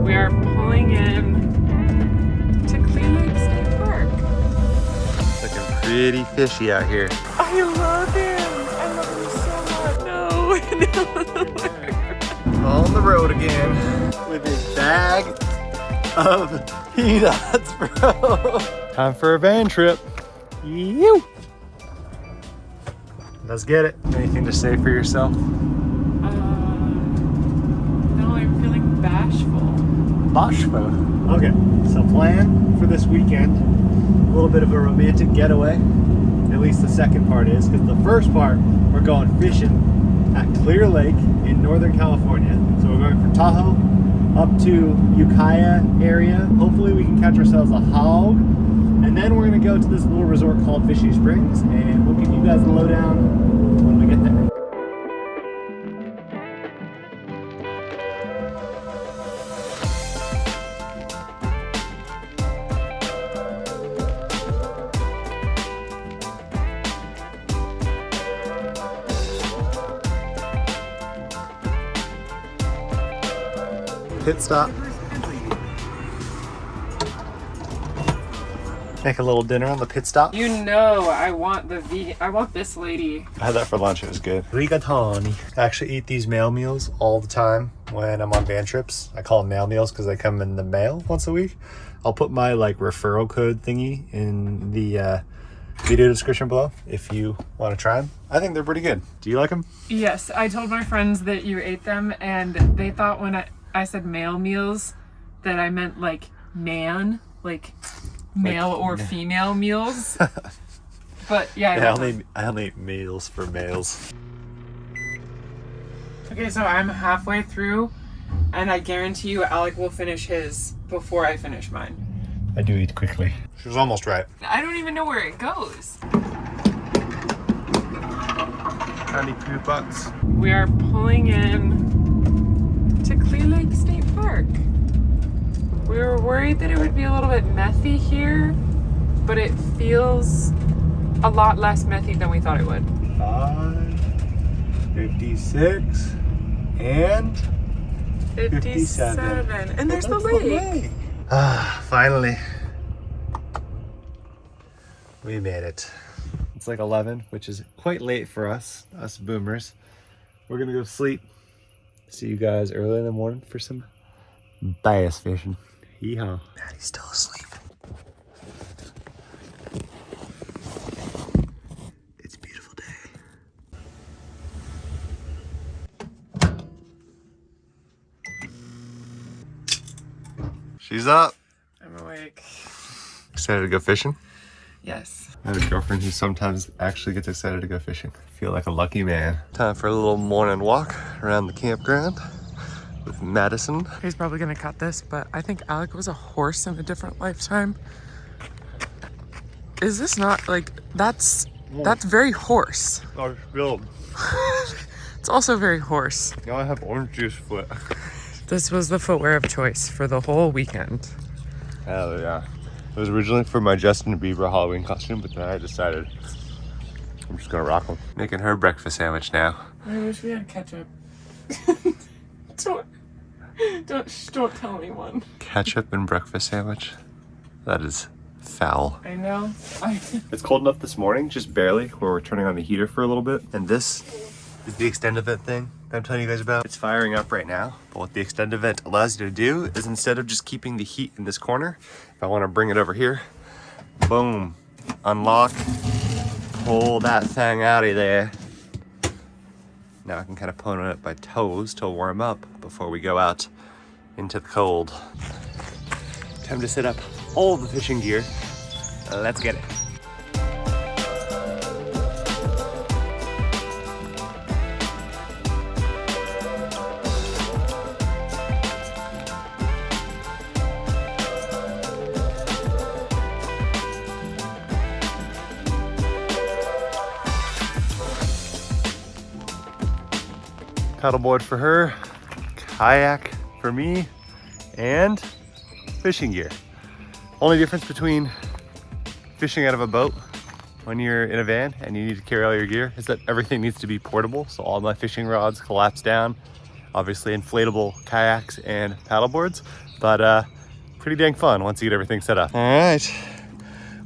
We are pulling in to Clear Lake State Park. Looking pretty fishy out here. I love him. I love him so much. No. On the road again with a bag of peanuts, bro. Time for a van trip. You. Let's get it. Anything to say for yourself? No, I'm feeling bashful. Bashful. Okay, so plan for this weekend, a little bit of a romantic getaway. At least the second part is, because the first part, we're going fishing at Clear Lake in Northern California. So we're going from Tahoe up to Ukiah area. Hopefully we can catch ourselves a hog. And then we're gonna go to this little resort called Vichy Springs, and we'll give you guys the lowdown when we get there. Pit stop. Make a little dinner on the pit stop. You know, I want this lady. I had that for lunch. It was good. Rigatoni. I actually eat these mail meals all the time when I'm on van trips. I call them mail meals because they come in the mail once a week. I'll put my referral code thingy in the video description below if you want to try them. I think they're pretty good. Do you like them? Yes, I told my friends that you ate them, and they thought when I said mail meals that I meant man, male or female meals. But yeah, I only eat meals for males. Okay, so I'm halfway through, and I guarantee you Alec will finish his before I finish mine. I do eat quickly. She was almost right. I don't even know where it goes. Honey poo butts. We are pulling in to Clear Lake State Park. We were worried that it would be a little bit methy here, but it feels a lot less methy than we thought it would. 56 and 57. And there's the lake. Finally. We made it. It's 11, which is quite late for us boomers. We're gonna go sleep. See you guys early in the morning for some bass fishing. Yeehaw. Maddie's still asleep. It's a beautiful day. She's up. I'm awake. Excited to go fishing? Yes. I have a girlfriend who sometimes actually gets excited to go fishing. I feel like a lucky man. Time for a little morning walk around the campground with Madison. He's probably gonna cut this, but I think Alec was a horse in a different lifetime. Is this not that's very horse. Oh, spilled. It's also very horse. Now I have orange juice foot. This was the footwear of choice for the whole weekend. Hell yeah. It was originally for my Justin Bieber Halloween costume, but then I decided I'm just gonna rock them. Making her breakfast sandwich now. I wish we had ketchup. Don't tell anyone. Ketchup and breakfast sandwich? That is foul. I know. It's cold enough this morning, just barely, where we're turning on the heater for a little bit. And this is the extend event thing that I'm telling you guys about. It's firing up right now, but what the extend event allows you to do is instead of just keeping the heat in this corner, if I want to bring it over here, boom, unlock, pull that thing out of there. Now I can kind of put it by toes to warm up before we go out into the cold. Time to set up all the fishing gear. Let's get it. Paddleboard for her, kayak for me, and fishing gear. Only difference between fishing out of a boat when you're in a van and you need to carry all your gear is that everything needs to be portable. So all my fishing rods collapse down obviously inflatable kayaks and paddleboards, but pretty dang fun once you get everything set up. All right,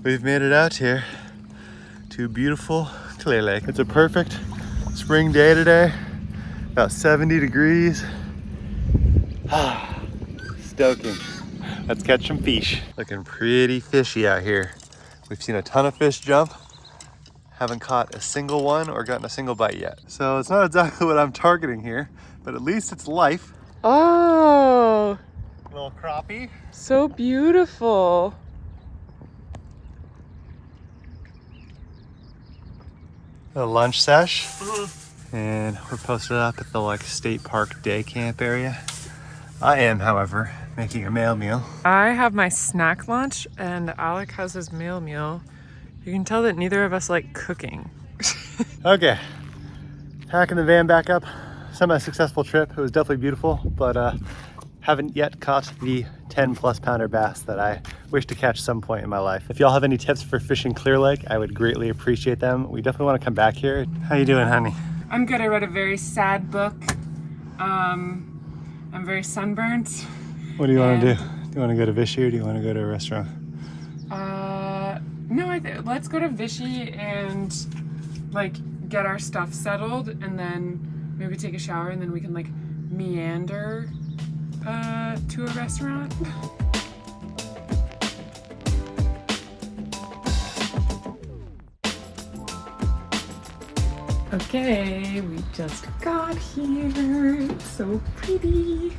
we've made it out here to beautiful Clear Lake. It's a perfect spring day today, about 70 degrees. Stoking. Let's catch some fish. Looking pretty fishy out here. We've seen a ton of fish jump. Haven't caught a single one or gotten a single bite yet. So it's not exactly what I'm targeting here, but at least it's life. Oh, Little crappie. so beautiful. A lunch sesh. And we're posted up at the state park day camp area. I am, however, making a male meal. I have my snack lunch and Alec has his meal meal. You can tell that neither of us like cooking. Okay, packing the van back up. Semi-successful trip. It was definitely beautiful, but haven't yet caught the 10+ pounder bass that I wish to catch some point in my life. If y'all have any tips for fishing Clear Lake, I would greatly appreciate them. We definitely want to come back here. How you doing, honey? I'm good. I read a very sad book. I'm very sunburnt. What do you want to do? Do you want to go to Vichy or do you want to go to a restaurant? No, let's go to Vichy and get our stuff settled and then maybe take a shower and then we can meander to a restaurant. Okay, we just got here. It's so pretty.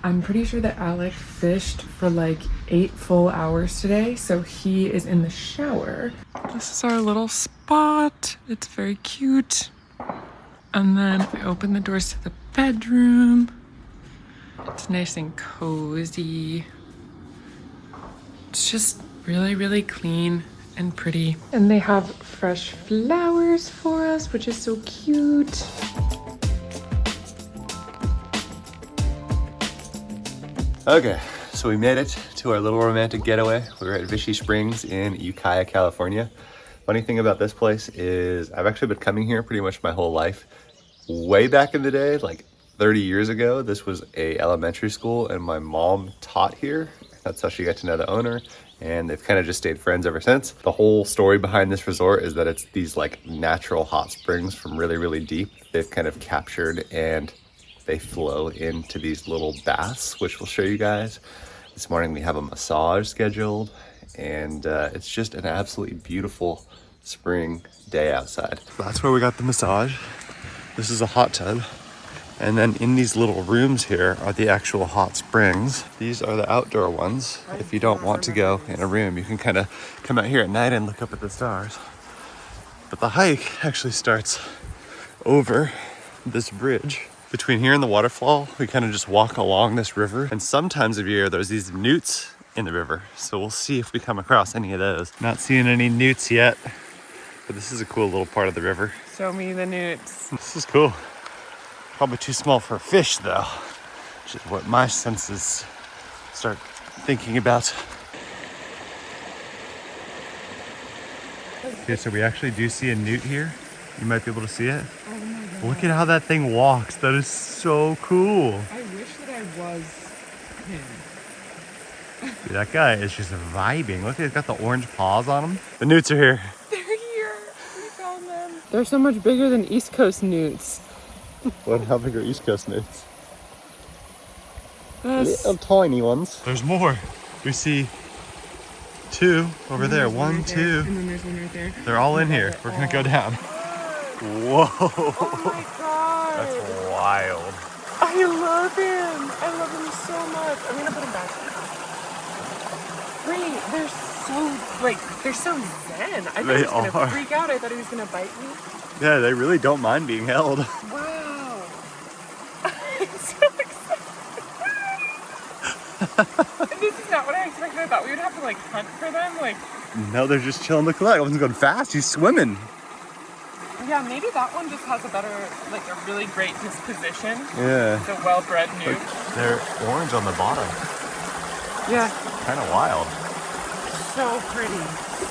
I'm pretty sure that Alec fished for 8 full hours today, so he is in the shower. This is our little spot. It's very cute. And then I open the doors to the bedroom. It's nice and cozy. It's just really, really clean and pretty. And they have fresh flowers for us, which is so cute. Okay, so we made it to our little romantic getaway. We were at Vichy Springs in Ukiah, California. Funny thing about this place is I've actually been coming here pretty much my whole life. Way back in the day, 30 years ago, this was a elementary school and my mom taught here. That's how she got to know the owner, and they've kind of just stayed friends ever since. The whole story behind this resort is that it's these natural hot springs from really, really deep. They've kind of captured and they flow into these little baths, which we'll show you guys. This morning we have a massage scheduled, and it's just an absolutely beautiful spring day outside. That's where we got the massage. This is a hot tub. And then in these little rooms here are the actual hot springs. These are the outdoor ones. If you don't want to go in a room, you can kind of come out here at night and look up at the stars. But the hike actually starts over this bridge. Between here and the waterfall, we kind of just walk along this river. And sometimes of year, there's these newts in the river. So we'll see if we come across any of those. Not seeing any newts yet, but this is a cool little part of the river. Show me the newts. This is cool. Probably too small for a fish though, which is what my senses start thinking about. Okay, so we actually do see a newt here. You might be able to see it. Oh my God. Look at how that thing walks. That is so cool. I wish that I was him. Dude, that guy is just vibing. Look, he's got the orange paws on him. The newts are here. They're here. We found them. They're so much bigger than East Coast newts. What? How big are East Coast newts? Little tiny ones. There's more. We see 2 over there. 1, 2. And then there's one right there. They're all in here. We're gonna go down. Whoa. Oh my God. That's wild. I love him. I love him so much. I'm gonna put him back. Wait, they're so zen. I thought he was gonna freak out. I thought he was gonna bite me. Yeah, they really don't mind being held. Wow. I'm so excited. This is not what I expected. I thought we would have to hunt for them. No, they're just chilling to collect. One's going fast. He's swimming. Yeah, maybe that one just has a better, a really great disposition. Yeah. It's a well-bred newt. They're orange on the bottom. Yeah. Kind of wild. So pretty.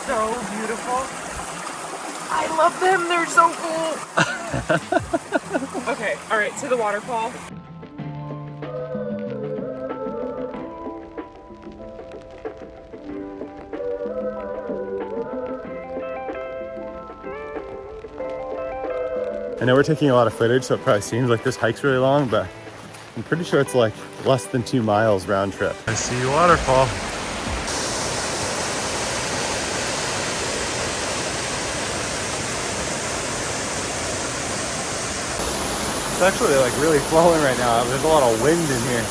So beautiful. I love them. They're so cool. Okay, all right, to the waterfall. I know we're taking a lot of footage, so it probably seems like this hike's really long, but I'm pretty sure it's like less than 2 miles round trip. I see a waterfall. It's actually like really flowing right now. There's a lot of wind in here.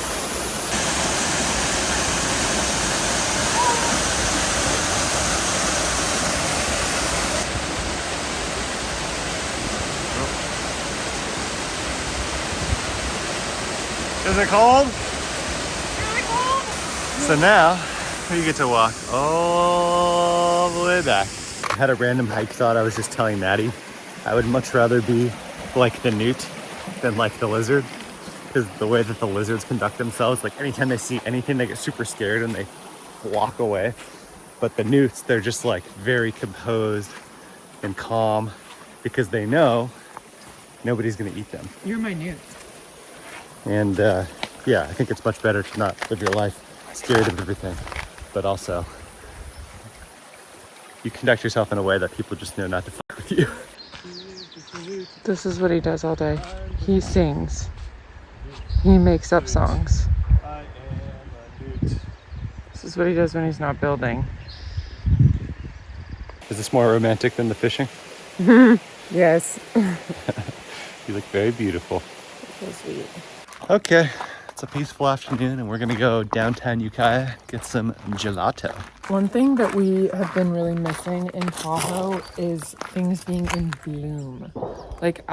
Is it cold? Really cold. So now we get to walk all the way back. I had a random hike thought. I was just telling Maddie I would much rather be like the newt than like the lizard, because the way that the lizards conduct themselves, like anytime they see anything they get super scared and they walk away. But the newts, they're just like very composed and calm because they know nobody's gonna eat them. You're my newt. And yeah, I think it's much better to not live your life scared of everything, but also you conduct yourself in a way that people just know not to fuck with you. This is what he does all day. He sings. He makes up songs. This is what he does when he's not building. Is this more romantic than the fishing? Yes. You look very beautiful. So sweet. Okay, it's a peaceful afternoon and we're gonna go downtown Ukiah, get some gelato. One thing that we have been really missing in Tahoe is things being in bloom. Like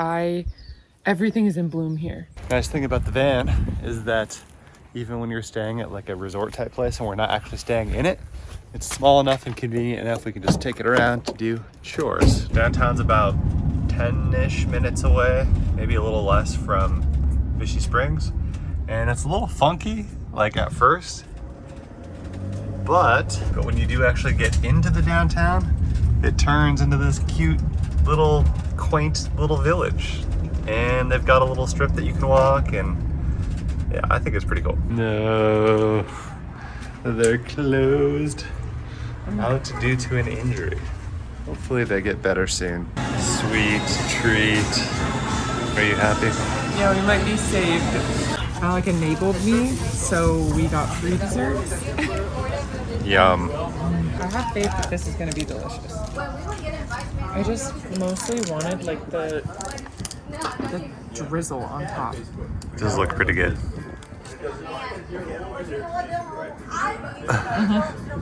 everything is in bloom here. Nice thing about the van is that even when you're staying at like a resort type place and we're not actually staying in it, it's small enough and convenient enough we can just take it around to do chores. Downtown's about 10-ish minutes away, maybe a little less from Vichy Springs. And it's a little funky, like at first, but when you do actually get into the downtown, it turns into this cute little quaint little village. And they've got a little strip that you can walk, and yeah, I think it's pretty cool. No, they're closed. Out due to an injury. Hopefully they get better soon. Sweet treat. Are you happy? Yeah, we might be saved. Alec enabled me, so we got free desserts. Yum. I have faith that this is going to be delicious. I just mostly wanted like the drizzle on top. Does look pretty good.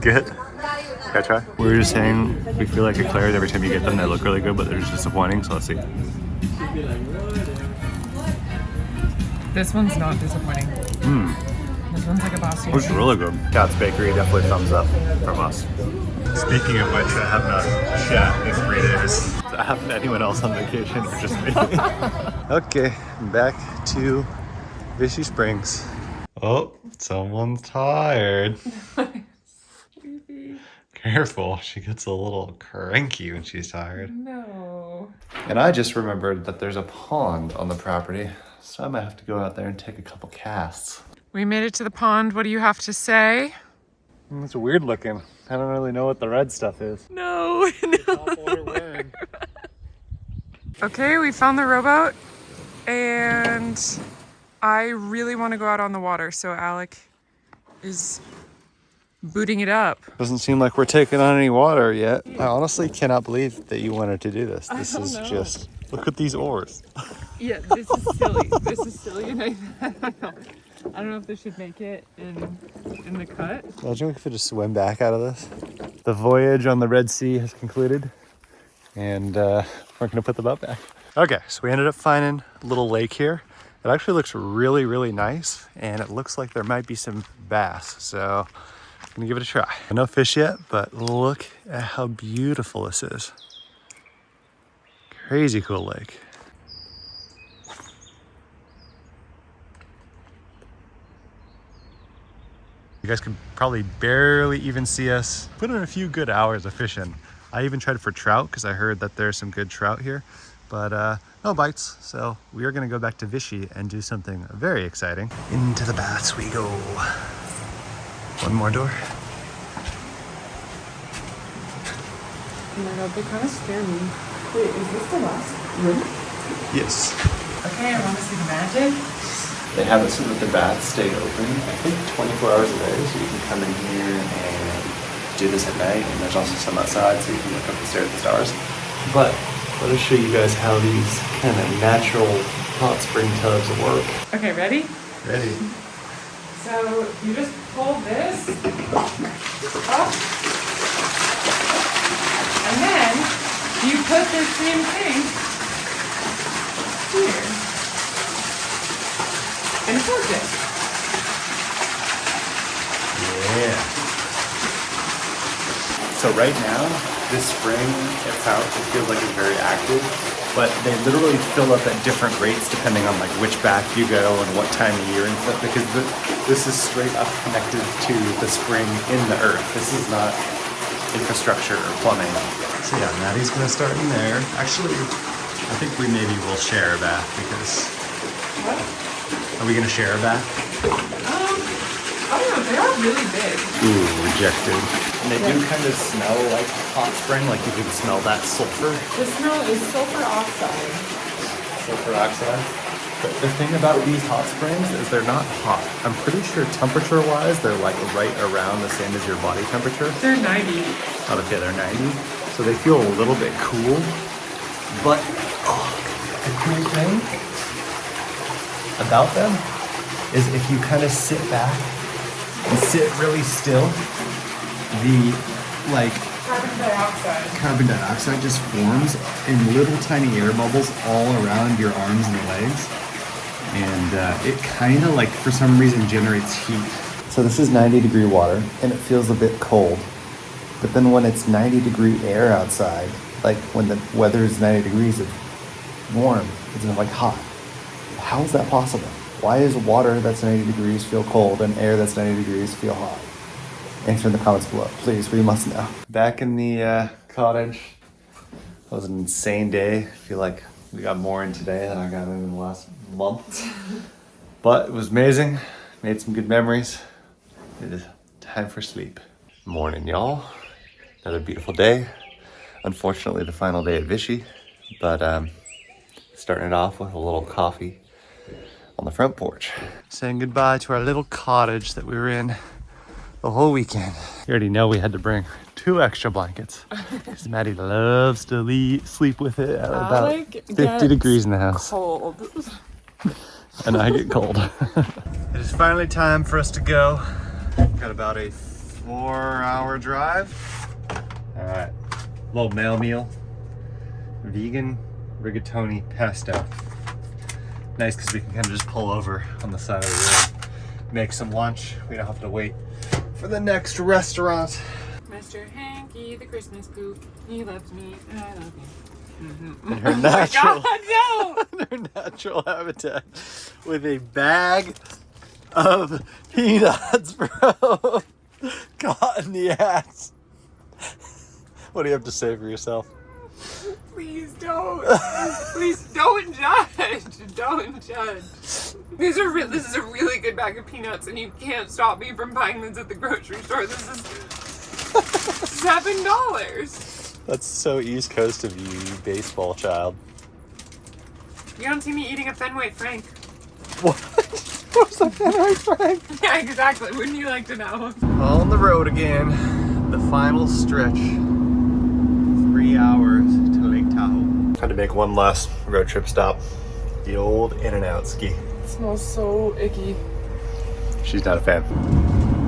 Good? Can I try? We were just saying we feel like eclairs every time you get them. They look really good, but they're just disappointing, so let's see. This one's not disappointing. This one's like a Boston. It's really good. Cat's Bakery, definitely thumbs up from us. Speaking of which, I have not chat in 3 days. Does that happen to anyone else on vacation or just me? Okay, back to Vichy Springs. Oh, someone's tired. Careful, she gets a little cranky when she's tired. No. And I just remembered that there's a pond on the property, so I might have to go out there and take a couple casts. We made it to the pond. What do you have to say? It's weird looking. I don't really know what the red stuff is. No. Okay, we found the rowboat, and I really want to go out on the water, so Alec is booting it up. Doesn't seem like we're taking on any water yet. I honestly cannot believe that you wanted to do this. This is just, look at these oars. Yeah, this is silly. This is silly, and I don't know. I don't know if this should make it in the cut. Imagine we could just swim back out of this. The voyage on the Red Sea has concluded, and we're gonna put the boat back. Okay, so we ended up finding a little lake here. It actually looks really, really nice, and it looks like there might be some bass, so I'm gonna give it a try. No fish yet, but look at how beautiful this is. Crazy cool lake. You guys can probably barely even see us. Put in a few good hours of fishing. I even tried for trout because I heard that there's some good trout here, but no bites. So we are gonna go back to Vichy and do something very exciting. Into the baths we go. One more door. Oh my god, they kind of scare me. Wait, is this the last room? Yes. Okay, I want to see the magic. They have it so that the baths stay open, I think 24 hours a day, so you can come in here and do this at night, and there's also some outside, so you can look up and stare at the stars. But let us show you guys how these kind of natural hot spring tubs work. Okay, ready? Ready. So you just pull this up, and then you put the same thing here, and force it. Yeah. So right now, this spring, it feels like it's very active, but they literally fill up at different rates depending on like which bath you go and what time of year and stuff, because this is straight up connected to the spring in the earth. This is not infrastructure or plumbing. So yeah, Maddie's gonna start in there. Actually, I think we maybe will share a bath because... What? Are we gonna share a bath? I don't know, they are really big. Ooh, rejected. And they do kind of smell like hot spring, like you can smell that sulfur. The smell is sulfur oxide. Sulfur oxide. But the thing about these hot springs is they're not hot. I'm pretty sure temperature-wise, they're like right around the same as your body temperature. They're 90. Oh, okay, they're 90. So they feel a little bit cool. But the cool thing about them is if you kind of sit back and sit really still, the like carbon dioxide just forms in little tiny air bubbles all around your arms and legs, and it kind of like for some reason generates heat. So this is 90-degree water and it feels a bit cold, but then when it's 90-degree air outside, like when the weather is 90 degrees, it's warm, it's like hot. How is that possible? Why is water that's 90 degrees feel cold and air that's 90 degrees feel hot? Answer in the comments below, please, we must know. Back in the cottage. That was an insane day. I feel like we got more in today than I got in the last month. But it was amazing. Made some good memories. It is time for sleep. Morning, y'all. Another beautiful day. Unfortunately, the final day at Vichy. But starting it off with a little coffee on the front porch. Saying goodbye to our little cottage that we were in the whole weekend. You already know we had to bring 2 extra blankets because Maddie loves to sleep with it at about 50 degrees in the house. Cold. And I get cold. It is finally time for us to go. Got about a 4-hour drive. All right, little mail meal. Vegan rigatoni pesto. Nice because we can kind of just pull over on the side of the road, make some lunch. We don't have to wait for the next restaurant. Mr. Hanky, the Christmas poop. He loves me, and I love him. Mm-hmm. In her natural, Oh my God, no! in her natural habitat, with a bag of peanuts, bro. Caught in the ass. What do you have to say for yourself? Please don't. Please don't judge. Don't judge. This is a really good bag of peanuts, and you can't stop me from buying this at the grocery store. This is $7. That's so East Coast of you, you baseball child. You don't see me eating a Fenway Frank. What? What's a Fenway Frank? Yeah, exactly. Wouldn't you like to know? On the road again. The final stretch. 3 hours to Lake Tahoe. Had to make one last road trip stop. The old In-N-Out ski. It smells so icky. She's not a fan.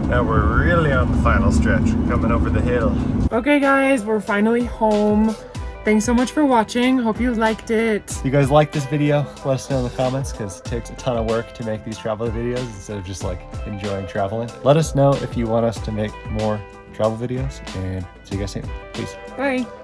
Now we're really on the final stretch, coming over the hill. Okay guys, we're finally home. Thanks so much for watching. Hope you liked it. If you guys like this video, let us know in the comments because it takes a ton of work to make these travel videos instead of just like enjoying traveling. Let us know if you want us to make more travel videos, and see you guys soon. Peace. Bye.